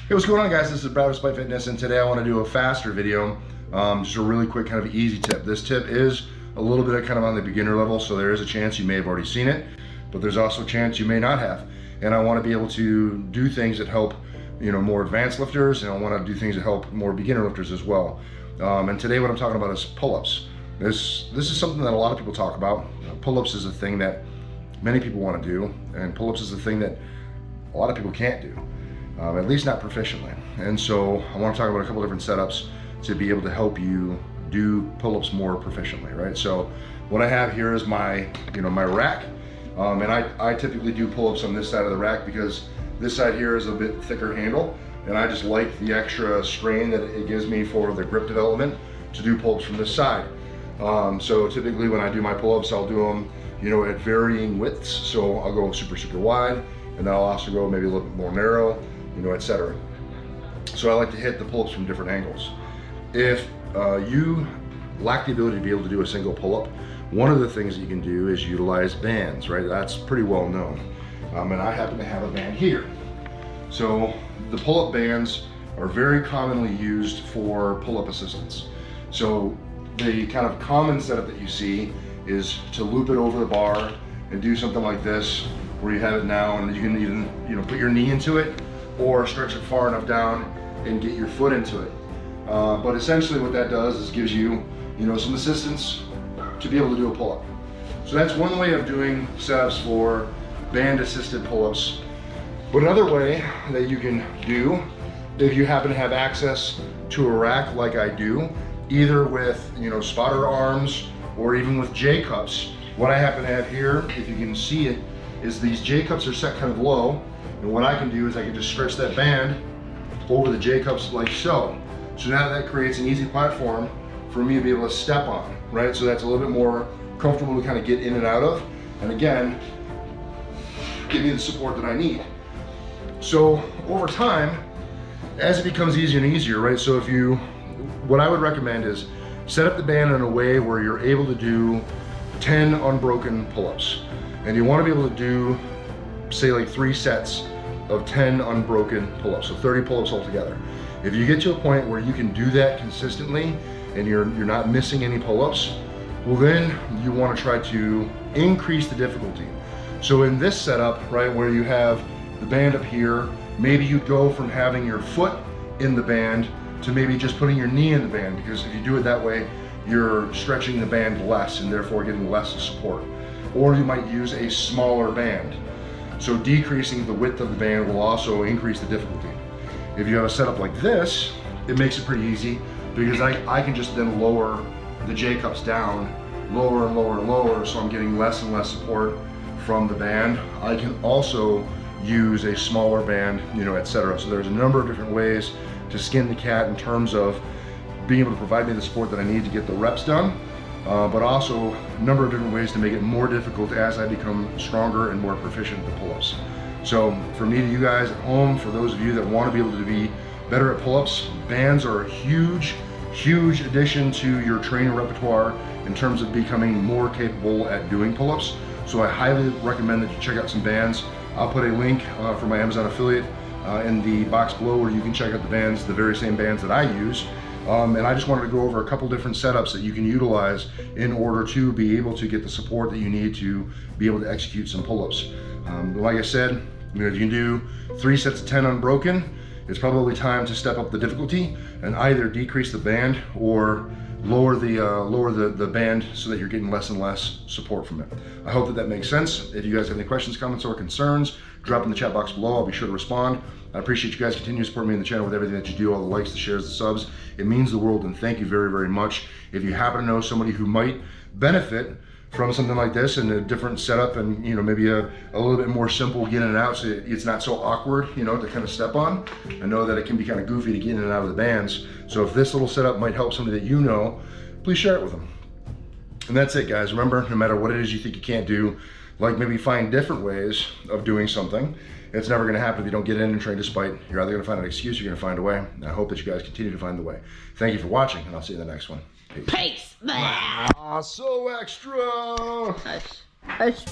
Hey, what's going on, guys? This is Brad with Despite Fitness, and today I want to do a faster video. Just a really quick kind of easy tip. This tip is a little bit of kind of on the beginner level, so there is a chance you may have already seen it, but there's also a chance you may not have. And I want to be able to do things that help, more advanced lifters, and I want to do things that help more beginner lifters as well. And today what I'm talking about is pull-ups. This is something that a lot of people talk about. Pull-ups is a thing that many people want to do, and pull-ups is a thing that a lot of people can't do. At least not proficiently. And so I want to talk about a couple different setups to be able to help you do pull-ups more proficiently, right? So what I have here is my, my rack. And I typically do pull-ups on this side of the rack because this side here is a bit thicker handle, and I just like the extra strain that it gives me for the grip development to do pull-ups from this side. So typically when I do my pull-ups, I'll do them, at varying widths. So I'll go super, super wide, and then I'll also go maybe a little bit more narrow, etc. So I like to hit the pull-ups from different angles. If you lack the ability to be able to do a single pull-up, one of the things that you can do is utilize bands, right? That's pretty well known. And I happen to have a band here. So the pull-up bands are very commonly used for pull-up assistance. So the kind of common setup that you see is to loop it over the bar and do something like this, where you have it now, and you can even put your knee into it or stretch it far enough down and get your foot into it. But essentially what that does is gives you some assistance to be able to do a pull-up. So that's one way of doing setups for band assisted pull-ups. But another way that you can do, if you happen to have access to a rack like I do, either with spotter arms or even with J-cups, what I happen to have here, if you can see it, is these J-cups are set kind of low, and what I can do is I can just stretch that band over the J-cups like so. So now that creates an easy platform for me to be able to step on, right? So that's a little bit more comfortable to kind of get in and out of, and again, give me the support that I need. So over time, as it becomes easier and easier, right? So what I would recommend is set up the band in a way where you're able to do 10 unbroken pull-ups. And you want to be able to do, say, like 3 sets of 10 unbroken pull-ups, so 30 pull-ups altogether. If you get to a point where you can do that consistently and you're not missing any pull-ups, well then you want to try to increase the difficulty. So in this setup, right, where you have the band up here, maybe you'd go from having your foot in the band to maybe just putting your knee in the band, because if you do it that way, you're stretching the band less and therefore getting less support. Or you might use a smaller band. So decreasing the width of the band will also increase the difficulty. If you have a setup like this, it makes it pretty easy, because I can just then lower the J-cups down, lower and lower and lower, so I'm getting less and less support from the band. I can also use a smaller band, etc. So there's a number of different ways to skin the cat in terms of being able to provide me the support that I need to get the reps done, but also a number of different ways to make it more difficult as I become stronger and more proficient at the pull-ups. So for me to you guys at home, for those of you that want to be able to be better at pull-ups, bands are a huge, huge addition to your training repertoire in terms of becoming more capable at doing pull-ups. So I highly recommend that you check out some bands. I'll put a link for my Amazon affiliate in the box below where you can check out the bands, the very same bands that I use. And I just wanted to go over a couple different setups that you can utilize in order to be able to get the support that you need to be able to execute some pull-ups. Like I said, if you can do 3 sets of 10 unbroken, it's probably time to step up the difficulty and either decrease the band or lower the band so that you're getting less and less support from it. I hope that makes sense. If you guys have any questions, comments, or concerns, drop in the chat box below. I'll be sure to respond. I appreciate you guys continuing to support me in the channel with everything that you do, all the likes, the shares, the subs. It means the world, and thank you very, very much. If you happen to know somebody who might benefit from something like this and a different setup, and maybe a little bit more simple get in and out, so it's not so awkward to kind of step on. I know that it can be kind of goofy to get in and out of the bands, so if this little setup might help somebody that please share it with them. And that's it, guys. Remember, no matter what it is you think you can't do, like maybe find different ways of doing something, it's never going to happen if you don't get in and train despite. You're either going to find an excuse or you're going to find a way. And I hope that you guys continue to find the way. Thank you for watching, and I'll see you in the next one. Peace. Ah, so extra. Hush. Hush.